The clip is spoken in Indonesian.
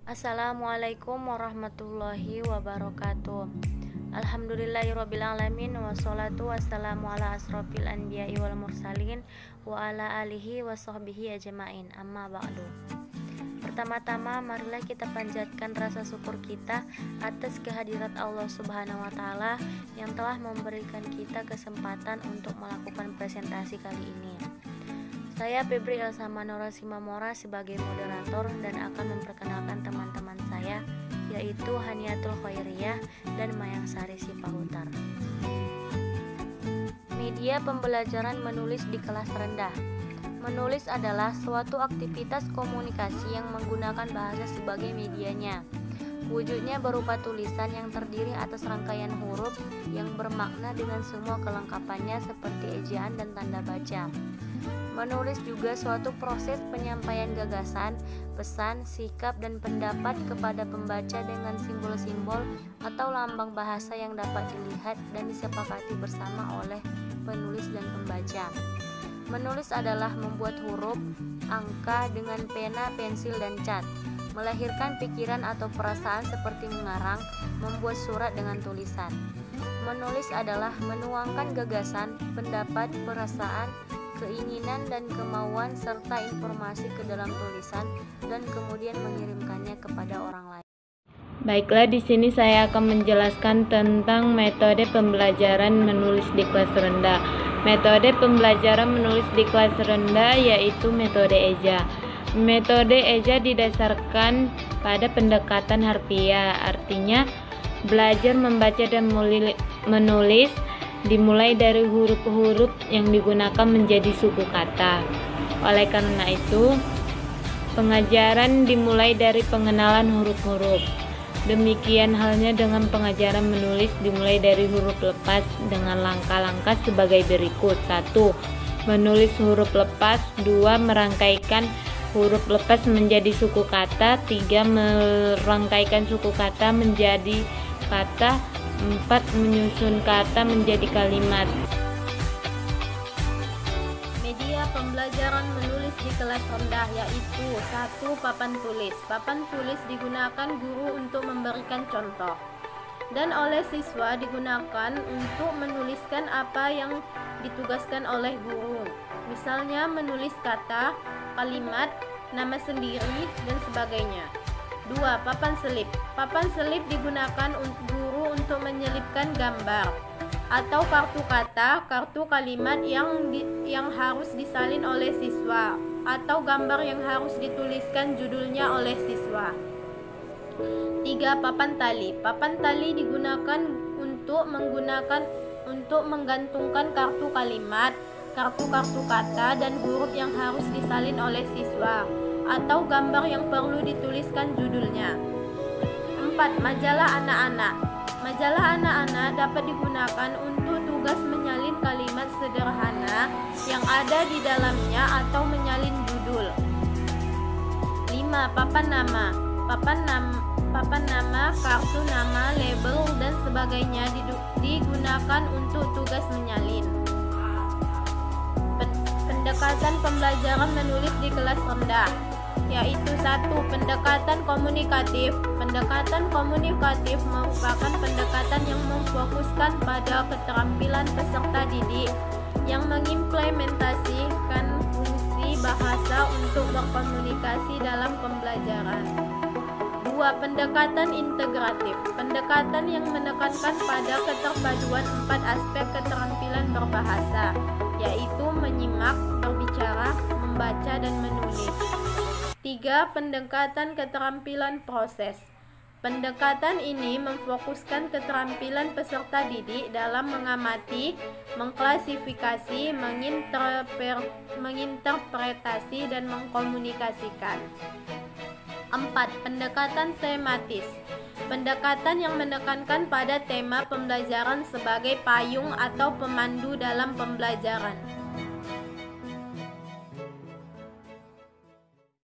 Assalamualaikum warahmatullahi wabarakatuh. Alhamdulillahirrabbilalamin. Wassalatu wassalamu ala asrofil anbiya'i wal mursalin wa ala alihi wa sahbihi ajma'in. Amma ba'du. Pertama-tama marilah kita panjatkan rasa syukur kita atas kehadirat Allah Subhanahu wa taala yang telah memberikan kita kesempatan untuk melakukan presentasi kali ini. Saya Febri Elsa Manora Simamora sebagai moderator dan akan memperkenalkan teman-teman saya, yaitu Haniatul Khairiyah dan Mayang Sari Sipahutar. Media pembelajaran menulis di kelas rendah. Menulis adalah suatu aktivitas komunikasi yang menggunakan bahasa sebagai medianya. Wujudnya berupa tulisan yang terdiri atas rangkaian huruf yang bermakna dengan semua kelengkapannya seperti ejaan dan tanda baca. Menulis juga suatu proses penyampaian gagasan, pesan, sikap, dan pendapat kepada pembaca dengan simbol-simbol atau lambang bahasa yang dapat dilihat dan disepakati bersama oleh penulis dan pembaca. Menulis adalah membuat huruf, angka dengan pena, pensil, dan cat. Melahirkan pikiran atau perasaan seperti mengarang, membuat surat dengan tulisan. Menulis adalah menuangkan gagasan, pendapat, perasaan, keinginan dan kemauan serta informasi ke dalam tulisan dan kemudian mengirimkannya kepada orang lain. Baiklah, di sini saya akan menjelaskan tentang metode pembelajaran menulis di kelas rendah. Metode pembelajaran menulis di kelas rendah yaitu metode EJA. Metode EJA didasarkan pada pendekatan harfiah, artinya belajar membaca dan menulis dimulai dari huruf-huruf yang digunakan menjadi suku kata. Oleh karena itu, pengajaran dimulai dari pengenalan huruf-huruf. Demikian halnya dengan pengajaran menulis dimulai dari huruf lepas dengan langkah-langkah sebagai berikut. 1. Menulis huruf lepas. 2. Merangkaikan huruf lepas menjadi suku kata. 3. Merangkaikan suku kata menjadi kata. 4. Menyusun kata menjadi kalimat. Media pembelajaran menulis di kelas rendah yaitu 1. Papan tulis. Papan tulis digunakan guru untuk memberikan contoh dan oleh siswa digunakan untuk menuliskan apa yang ditugaskan oleh guru. Misalnya menulis kata, kalimat, nama sendiri, dan sebagainya. 2. Papan selip. Papan selip digunakan guru untuk menyelipkan gambar atau kartu kata, kartu kalimat yang harus disalin oleh siswa atau gambar yang harus dituliskan judulnya oleh siswa. 3. Papan tali. Papan tali digunakan untuk menggantungkan kartu kalimat, kartu-kartu kata dan huruf yang harus disalin oleh siswa atau gambar yang perlu dituliskan judulnya. 4. Majalah anak-anak. Majalah anak-anak dapat digunakan untuk tugas menyalin kalimat sederhana yang ada di dalamnya atau menyalin judul. 5. Papan nama. Papan nama, kartu nama, label, dan sebagainya digunakan untuk tugas menyalin. Pendekatan pembelajaran menulis di kelas rendah yaitu 1. Pendekatan komunikatif. Pendekatan komunikatif merupakan pendekatan yang memfokuskan pada keterampilan peserta didik yang mengimplementasikan fungsi bahasa untuk berkomunikasi dalam pembelajaran. 2. Pendekatan integratif. Pendekatan yang menekankan pada keterpaduan 4 aspek keterampilan berbahasa, yaitu menyimak, berbicara, membaca, dan menulis. 3. Pendekatan keterampilan proses. Pendekatan ini memfokuskan keterampilan peserta didik dalam mengamati, mengklasifikasi, menginterpretasi, dan mengkomunikasikan. 4. Pendekatan tematis. Pendekatan yang menekankan pada tema pembelajaran sebagai payung atau pemandu dalam pembelajaran.